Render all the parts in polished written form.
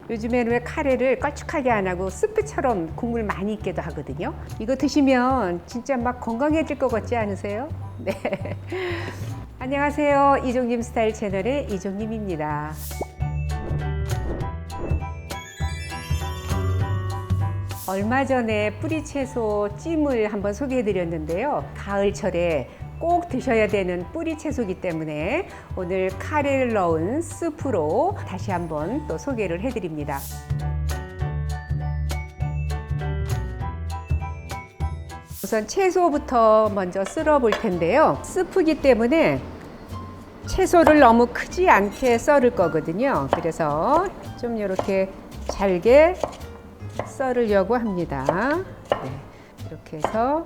요즘에는 왜 카레를 걸쭉하게 안 하고 스프처럼 국물 많이 있게도 하거든요. 이거 드시면 진짜 막 건강해질 것 같지 않으세요? 네. 안녕하세요. 이종님 스타일 채널의 이종님입니다. 얼마 전에 뿌리채소 찜을 한번 소개해드렸는데요. 가을철에 꼭 드셔야 되는 뿌리채소이기 때문에 오늘 카레를 넣은 스프로 다시 한번 또 소개를 해드립니다. 우선 채소부터 먼저 썰어 볼 텐데요. 스프이기 때문에 채소를 너무 크지 않게 썰을 거거든요. 그래서 좀 이렇게 잘게 썰으려고 합니다. 네, 이렇게 해서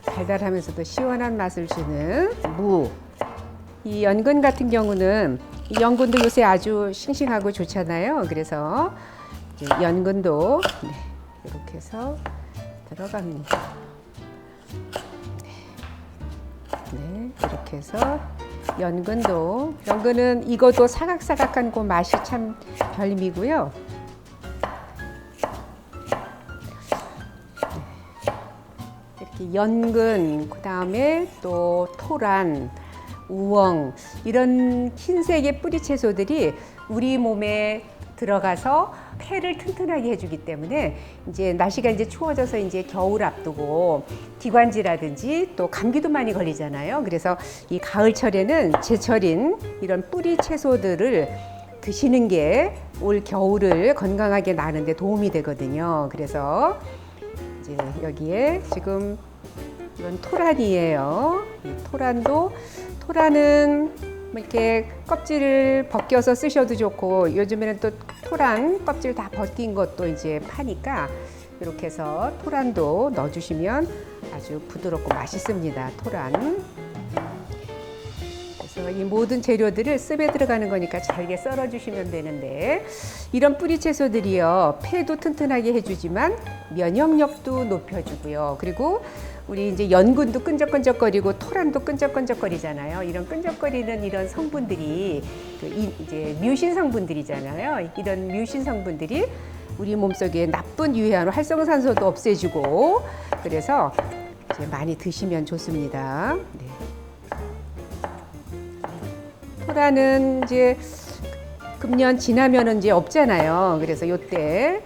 달달하면서도 시원한 맛을 주는 무. 이 연근 같은 경우는 이 연근도 요새 아주 싱싱하고 좋잖아요. 그래서 연근도 이렇게 해서 들어갑니다. 이렇게 해서 연근은 익어도 사각사각한 그 맛이 참 별미고요. 이렇게 연근, 그 다음에 또 토란, 우엉 이런 흰색의 뿌리 채소들이 우리 몸에 들어가서 폐를 튼튼하게 해주기 때문에 이제 날씨가 이제 추워져서 이제 겨울 앞두고 기관지라든지 또 감기도 많이 걸리잖아요. 그래서 이 가을철에는 제철인 이런 뿌리 채소들을 드시는 게 올 겨울을 건강하게 나는데 도움이 되거든요. 그래서 이제 여기에 지금 이건 토란이에요. 이 토란은 이렇게 껍질을 벗겨서 쓰셔도 좋고 요즘에는 또 토란 껍질 다 벗긴 것도 이제 파니까 이렇게 해서 토란도 넣어주시면 아주 부드럽고 맛있습니다. 토란. 그래서 이 모든 재료들을 습에 들어가는 거니까 잘게 썰어주시면 되는데 이런 뿌리 채소들이요 폐도 튼튼하게 해주지만 면역력도 높여주고요. 그리고 우리 이제 연근도 끈적끈적거리고 토란도 끈적끈적거리잖아요. 이런 끈적거리는 이런 성분들이 이제 뮤신 성분들이잖아요. 이런 뮤신 성분들이 우리 몸속에 나쁜 유해한 활성산소도 없애주고 그래서 이제 많이 드시면 좋습니다. 네. 토란은 이제 금년 지나면은 이제 없잖아요. 그래서 요때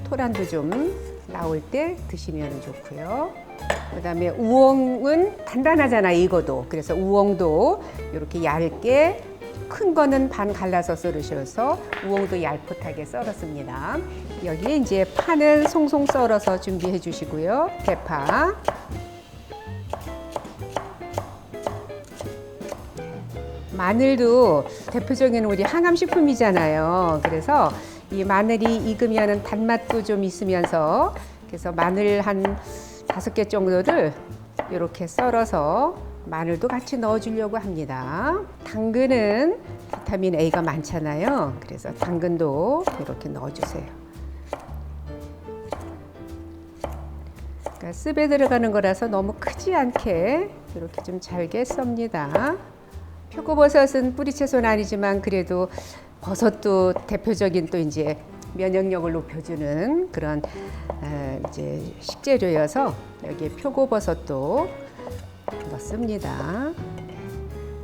토란도 좀 나올 때 드시면 좋고요. 그다음에 우엉은 단단하잖아요. 익어도. 그래서 우엉도 이렇게 얇게 큰 거는 반 갈라서 썰으셔서 우엉도 얄풋하게 썰었습니다. 여기에 이제 파는 송송 썰어서 준비해 주시고요. 대파. 마늘도 대표적인 우리 항암식품이잖아요. 그래서 이 마늘이 익으면 단맛도 좀 있으면서 그래서 마늘 한 5개 정도를 이렇게 썰어서 마늘도 같이 넣어주려고 합니다. 당근은 비타민 A가 많잖아요. 그래서 당근도 이렇게 넣어주세요. 그러니까 습에 들어가는 거라서 너무 크지 않게 이렇게 좀 잘게 썹니다. 표고버섯은 뿌리채소는 아니지만 그래도 버섯도 대표적인 또 이제 면역력을 높여주는 그런 이제 식재료여서 여기에 표고버섯도 넣습니다.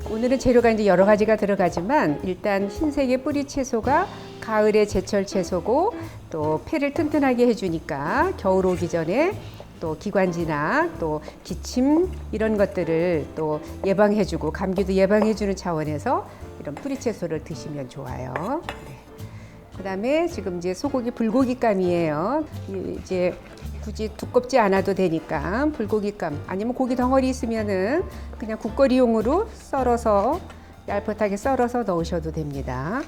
오늘은 재료가 이제 여러 가지가 들어가지만 일단 흰색의 뿌리채소가 가을의 제철 채소고 또 폐를 튼튼하게 해주니까 겨울 오기 전에 또 기관지나 또 기침 이런 것들을 또 예방해주고 감기도 예방해주는 차원에서 이런 뿌리채소를 드시면 좋아요. 네. 그다음에 지금 이제 소고기 불고기감이에요. 이제 굳이 두껍지 않아도 되니까 불고기감 아니면 고기 덩어리 있으면은 그냥 국거리용으로 썰어서 얄풋하게 썰어서 넣으셔도 됩니다.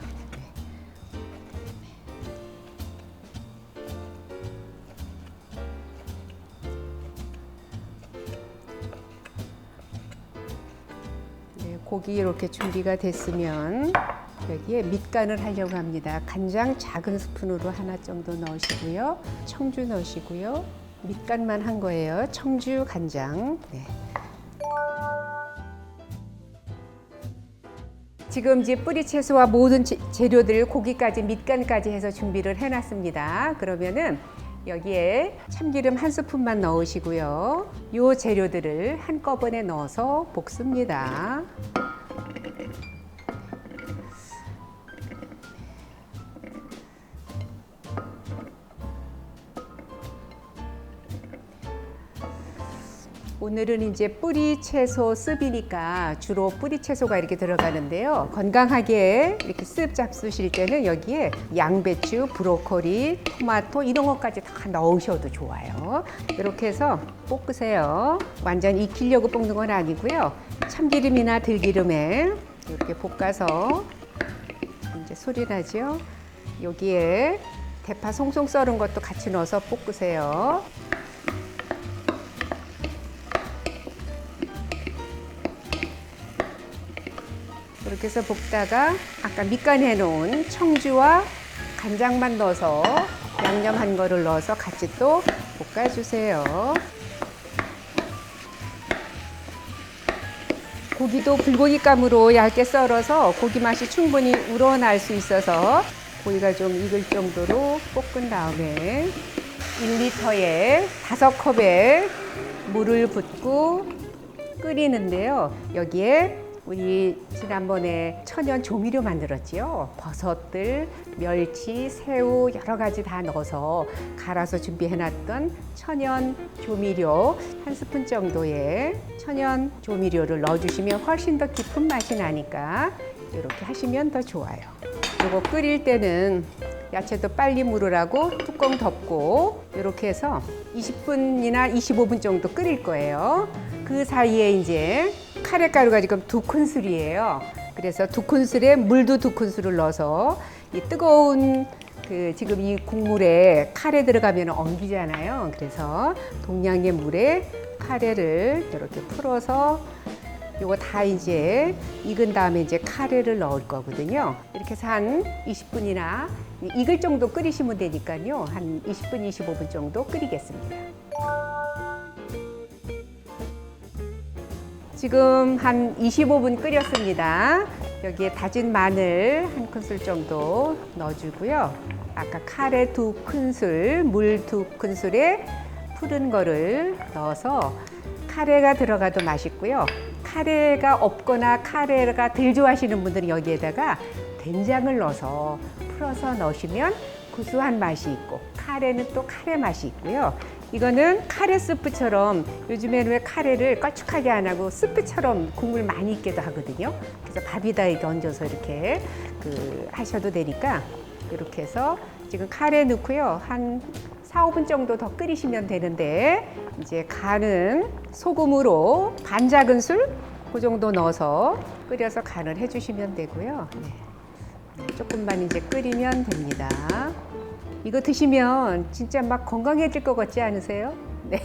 고기 이렇게 준비가 됐으면 여기에 밑간을 하려고 합니다. 간장 작은 스푼으로 하나 정도 넣으시고요. 청주 넣으시고요. 밑간만 한 거예요. 청주, 간장. 네. 지금 이제 뿌리 채소와 모든 재료들, 고기까지, 밑간까지 해서 준비를 해놨습니다. 그러면은 여기에 참기름 1스푼만 넣으시고요. 이 재료들을 한꺼번에 넣어서 볶습니다. 오늘은 이제 뿌리 채소 습이니까 주로 뿌리 채소가 이렇게 들어가는데요. 건강하게 이렇게 습 잡수실 때는 여기에 양배추, 브로콜리, 토마토 이런 것까지 다 넣으셔도 좋아요. 이렇게 해서 볶으세요. 완전 익히려고 볶는 건 아니고요. 참기름이나 들기름에 이렇게 볶아서 이제 소리 나죠? 여기에 대파 송송 썰은 것도 같이 넣어서 볶으세요. 이렇게 해서 볶다가 아까 밑간해 놓은 청주와 간장만 넣어서 양념한 거를 넣어서 같이 또 볶아주세요. 고기도 불고기감으로 얇게 썰어서 고기 맛이 충분히 우러날 수 있어서 고기가 좀 익을 정도로 볶은 다음에 1리터에 5컵의 물을 붓고 끓이는데요. 여기에 우리 지난번에 천연 조미료 만들었지요. 버섯들, 멸치, 새우 여러 가지 다 넣어서 갈아서 준비해놨던 천연 조미료 1스푼 정도의 천연 조미료를 넣어주시면 훨씬 더 깊은 맛이 나니까 이렇게 하시면 더 좋아요. 이거 끓일 때는 야채도 빨리 무르라고 뚜껑 덮고 이렇게 해서 20분이나 25분 정도 끓일 거예요. 그 사이에 이제 카레가루가 지금 2큰술이에요. 그래서 2큰술에 물도 2큰술을 넣어서 이 뜨거운 지금 이 국물에 카레 들어가면 엉기잖아요. 그래서 동량의 물에 카레를 이렇게 풀어서 요거 다 이제 익은 다음에 이제 카레를 넣을 거거든요. 이렇게 해서 한 20분이나 익을 정도 끓이시면 되니까요. 한 20분, 25분 정도 끓이겠습니다. 지금 한 25분 끓였습니다. 여기에 다진 마늘 1큰술 정도 넣어주고요. 아까 카레 2큰술, 물 2큰술에 푸른 거를 넣어서 카레가 들어가도 맛있고요. 카레가 없거나 카레가 덜 좋아하시는 분들은 여기에다가 된장을 넣어서 풀어서 넣으시면 구수한 맛이 있고 카레는 또 카레 맛이 있고요. 이거는 카레 스프처럼 요즘에는 왜 카레를 걸쭉하게 안 하고 스프처럼 국물 많이 있게도 하거든요. 그래서 밥에다 이렇게 얹어서 이렇게 하셔도 되니까 이렇게 해서 지금 카레 넣고요. 한 4, 5분 정도 더 끓이시면 되는데 이제 간은 소금으로 반 작은술 그 정도 넣어서 끓여서 간을 해주시면 되고요. 네. 조금만 이제 끓이면 됩니다. 이거 드시면 진짜 막 건강해질 것 같지 않으세요? 네.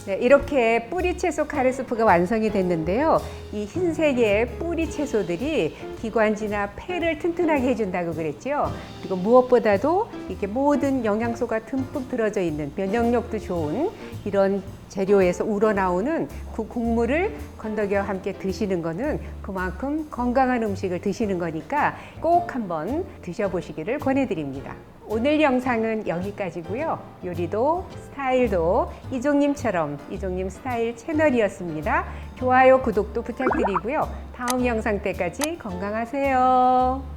네, 이렇게 뿌리 채소 카레 스프가 완성이 됐는데요. 이 흰색의 뿌리 채소들이 기관지나 폐를 튼튼하게 해준다고 그랬죠. 그리고 무엇보다도 이렇게 모든 영양소가 듬뿍 들어져 있는 면역력도 좋은 이런 재료에서 우러나오는 그 국물을 건더기와 함께 드시는 거는 그만큼 건강한 음식을 드시는 거니까 꼭 한번 드셔보시기를 권해드립니다. 오늘 영상은 여기까지고요. 요리도 스타일도 이종님처럼 이종님 스타일 채널이었습니다. 좋아요, 구독도 부탁드리고요. 다음 영상 때까지 건강하세요.